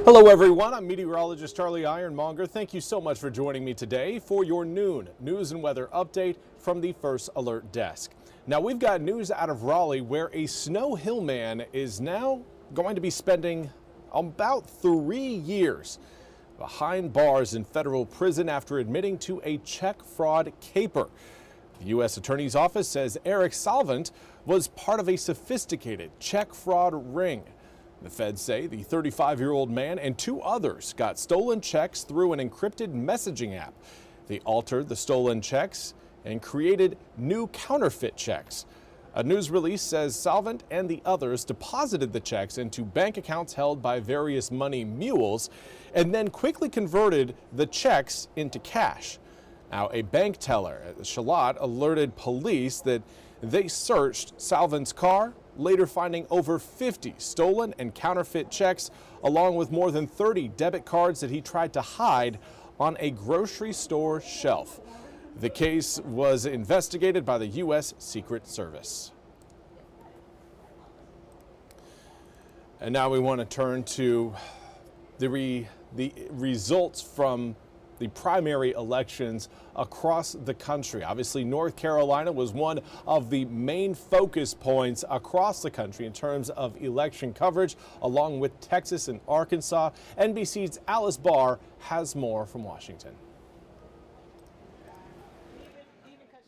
Hello everyone, I'm meteorologist Charlie Ironmonger. Thank you so much for joining me today for your noon news and weather update from the First Alert Desk. Now we've got news out of Raleigh where a Snow Hill man is now going to be spending about 3 years behind bars in federal prison after admitting to a check fraud caper. The U.S. Attorney's Office says Eric Salvant was part of a sophisticated check fraud ring. The feds say the 35-year-old man and 2 others got stolen checks through an encrypted messaging app. They altered the stolen checks and created new counterfeit checks. A news release says Salvant and the others deposited the checks into bank accounts held by various money mules and then quickly converted the checks into cash. Now, a bank teller at Charlotte alerted police that they searched Salvant's car, later finding over 50 stolen and counterfeit checks, along with more than 30 debit cards that he tried to hide on a grocery store shelf. The case was investigated by the U.S. Secret Service. And now we want to turn to the results from the primary elections across the country. Obviously, North Carolina was one of the main focus points across the country in terms of election coverage, along with Texas and Arkansas. NBC's Alice Barr has more from Washington.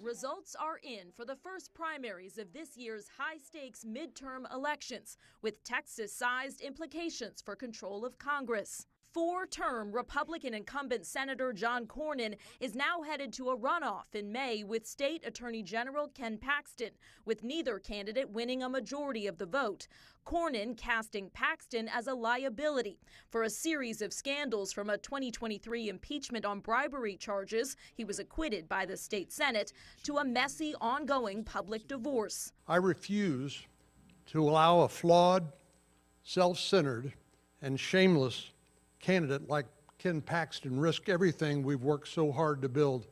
Results are in for the first primaries of this year's high-stakes midterm elections, with Texas-sized implications for control of Congress. 4-term Republican incumbent Senator John Cornyn is now headed to a runoff in May with State Attorney General Ken Paxton, with neither candidate winning a majority of the vote. Cornyn casting Paxton as a liability for a series of scandals, from a 2023 impeachment on bribery charges he was acquitted by the state Senate to a messy ongoing public divorce. I refuse to allow a flawed, self-centered, and shameless candidate like Ken Paxton risk everything we've worked so hard to build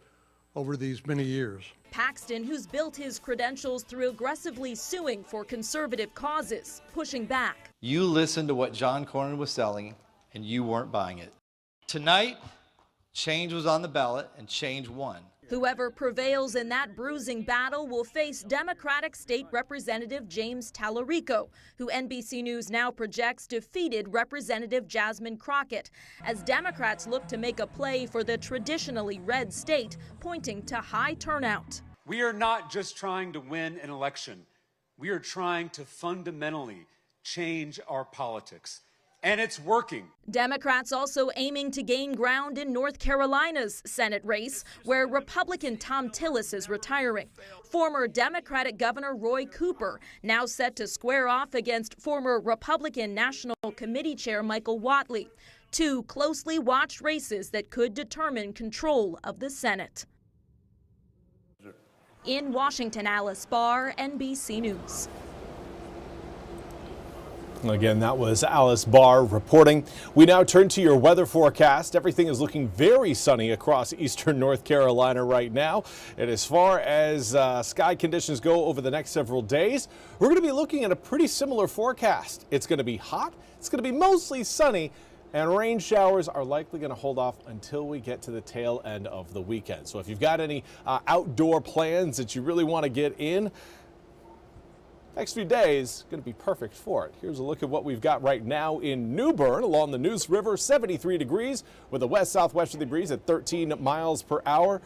over these many years. Paxton, who's built his credentials through aggressively suing for conservative causes, pushing back. You listened to what John Cornyn was selling, and you weren't buying it. Tonight, change was on the ballot, and change won. Whoever prevails in that bruising battle will face Democratic State Representative James Tallarico, who NBC News now projects defeated Representative Jasmine Crockett, as Democrats look to make a play for the traditionally red state, pointing to high turnout. We are not just trying to win an election. We are trying to fundamentally change our politics. And it's working. Democrats also aiming to gain ground in North Carolina's Senate race, where Republican Tom Tillis is retiring. Former Democratic Governor Roy Cooper now set to square off against former Republican National Committee Chair Michael Whatley. 2 closely watched races that could determine control of the Senate. In Washington, Alice Barr, NBC News. Again, that was Alice Barr reporting. We now turn to your weather forecast. Everything is looking very sunny across eastern North Carolina right now. And as far as sky conditions go over the next several days, we're going to be looking at a pretty similar forecast. It's going to be hot, it's going to be mostly sunny, and rain showers are likely going to hold off until we get to the tail end of the weekend. So if you've got any outdoor plans that you really want to get in, next few days going to be perfect for it. Here's a look at what we've got right now in New Bern along the Neuse River. 73 degrees with a west-southwesterly breeze at 13 miles per hour.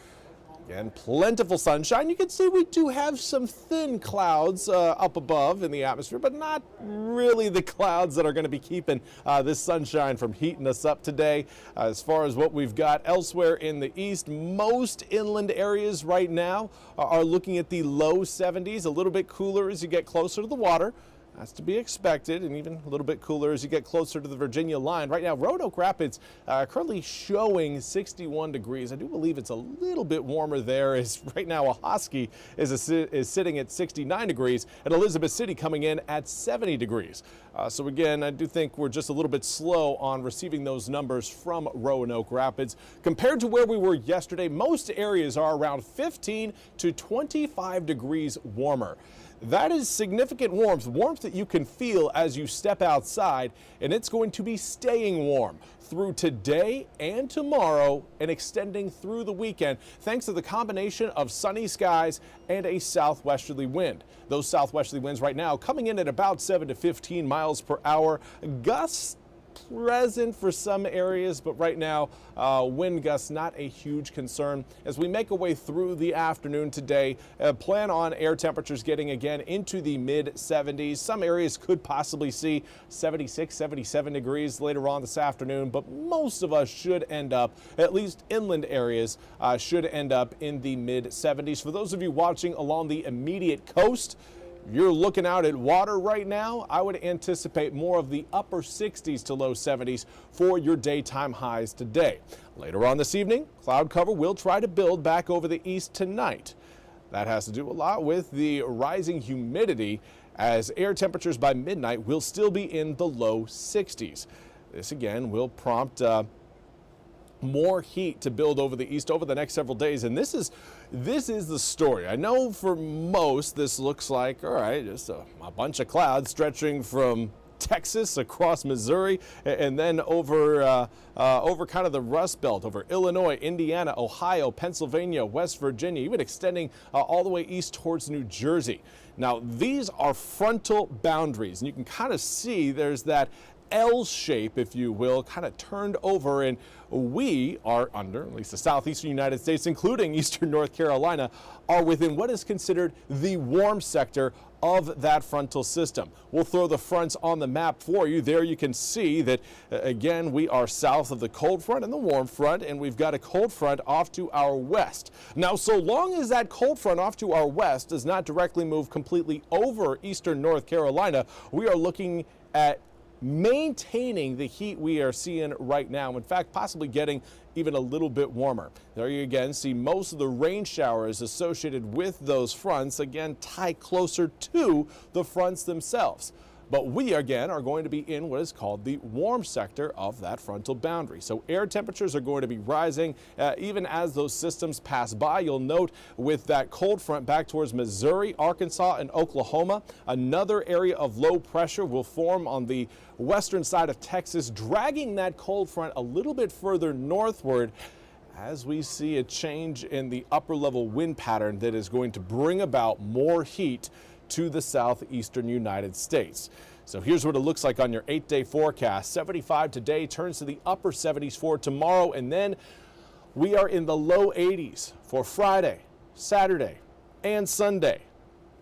And plentiful sunshine. You can see we do have some thin clouds up above in the atmosphere, but not really the clouds that are going to be keeping this sunshine from heating us up today. As far as what we've got elsewhere in the east, most inland areas right now are looking at the low 70s, a little bit cooler as you get closer to the water. That's to be expected, and even a little bit cooler as you get closer to the Virginia line. Right now, Roanoke Rapids currently showing 61 degrees. I do believe it's a little bit warmer there, as right now Ahoskie is sitting at 69 degrees, and Elizabeth City coming in at 70 degrees. So again, I do think we're just a little bit slow on receiving those numbers from Roanoke Rapids. Compared to where we were yesterday, most areas are around 15 to 25 degrees warmer. That is significant warmth that you can feel as you step outside, and it's going to be staying warm through today and tomorrow and extending through the weekend thanks to the combination of sunny skies and a southwesterly wind. Those southwesterly winds right now coming in at about 7 to 15 miles per hour. Gusts present for some areas, but right now wind gusts not a huge concern. As we make our way through the afternoon today, plan on air temperatures getting again into the mid 70s. Some areas could possibly see 76, 77 degrees later on this afternoon, but most of us should end up, at least inland areas, should end up in the mid 70s. For those of you watching along the immediate coast, you're looking out at water right now, I would anticipate more of the upper 60s to low 70s for your daytime highs today. Later on this evening, cloud cover will try to build back over the east tonight. That has to do a lot with the rising humidity, as air temperatures by midnight will still be in the low 60s. This again will prompt more heat to build over the east over the next several days, and this is the story. I know for most this looks like, all right, just a bunch of clouds stretching from Texas across Missouri and then over kind of the Rust Belt, over Illinois, Indiana, Ohio, Pennsylvania, West Virginia, even extending all the way east towards New Jersey. Now, these are frontal boundaries, and you can kind of see there's that L shape, if you will, kind of turned over, and we are under, at least the southeastern United States, including eastern North Carolina, are within what is considered the warm sector of that frontal system. We'll throw the fronts on the map for you. There you can see that, again, we are south of the cold front and the warm front, and we've got a cold front off to our west. Now, so long as that cold front off to our west does not directly move completely over eastern North Carolina, we are looking at maintaining the heat we are seeing right now. In fact, possibly getting even a little bit warmer. There you again see most of the rain showers associated with those fronts again tie closer to the fronts themselves. But we again are going to be in what is called the warm sector of that frontal boundary. So air temperatures are going to be rising even as those systems pass by. You'll note with that cold front back towards Missouri, Arkansas, and Oklahoma, another area of low pressure will form on the western side of Texas, dragging that cold front a little bit further northward as we see a change in the upper level wind pattern that is going to bring about more heat to the southeastern United States. So here's what it looks like on your 8-day forecast. 75 today turns to the upper 70s for tomorrow, and then we are in the low 80s for Friday, Saturday, and Sunday.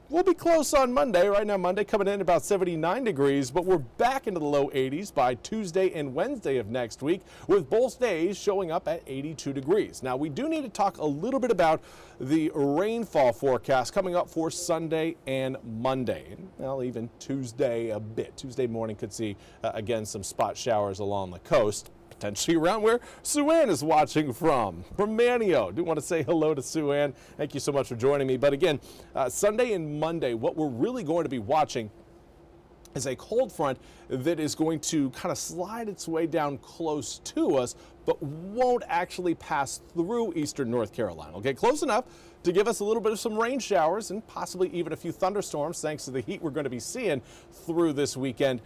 We'll be close on Monday. Right now, Monday coming in about 79 degrees, but we're back into the low 80s by Tuesday and Wednesday of next week, with both days showing up at 82 degrees. Now, we do need to talk a little bit about the rainfall forecast coming up for Sunday and Monday. And, well, even Tuesday a bit. Tuesday morning could see, again, some spot showers along the coast, potentially around where Sue Ann is watching from Manio. Do want to say hello to Sue Ann. Thank you so much for joining me. But again, Sunday and Monday, what we're really going to be watching is a cold front that is going to kind of slide its way down close to us, but won't actually pass through eastern North Carolina. Okay, close enough to give us a little bit of some rain showers and possibly even a few thunderstorms thanks to the heat we're going to be seeing through this weekend.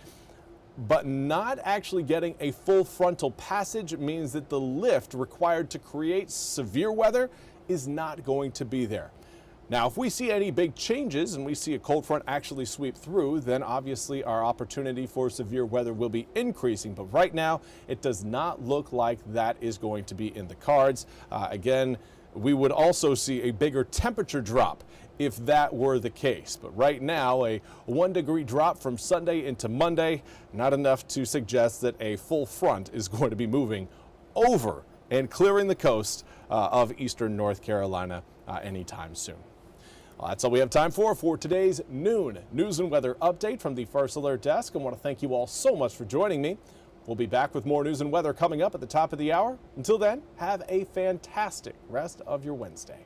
But not actually getting a full frontal passage means that the lift required to create severe weather is not going to be there. Now, if we see any big changes and we see a cold front actually sweep through, then obviously our opportunity for severe weather will be increasing. But right now, it does not look like that is going to be in the cards. Again, we would also see a bigger temperature drop if that were the case. But right now, a 1 degree drop from Sunday into Monday, not enough to suggest that a full front is going to be moving over and clearing the coast of eastern North Carolina anytime soon. Well, that's all we have time for today's noon news and weather update from the First Alert Desk. I want to thank you all so much for joining me. We'll be back with more news and weather coming up at the top of the hour. Until then, have a fantastic rest of your Wednesday.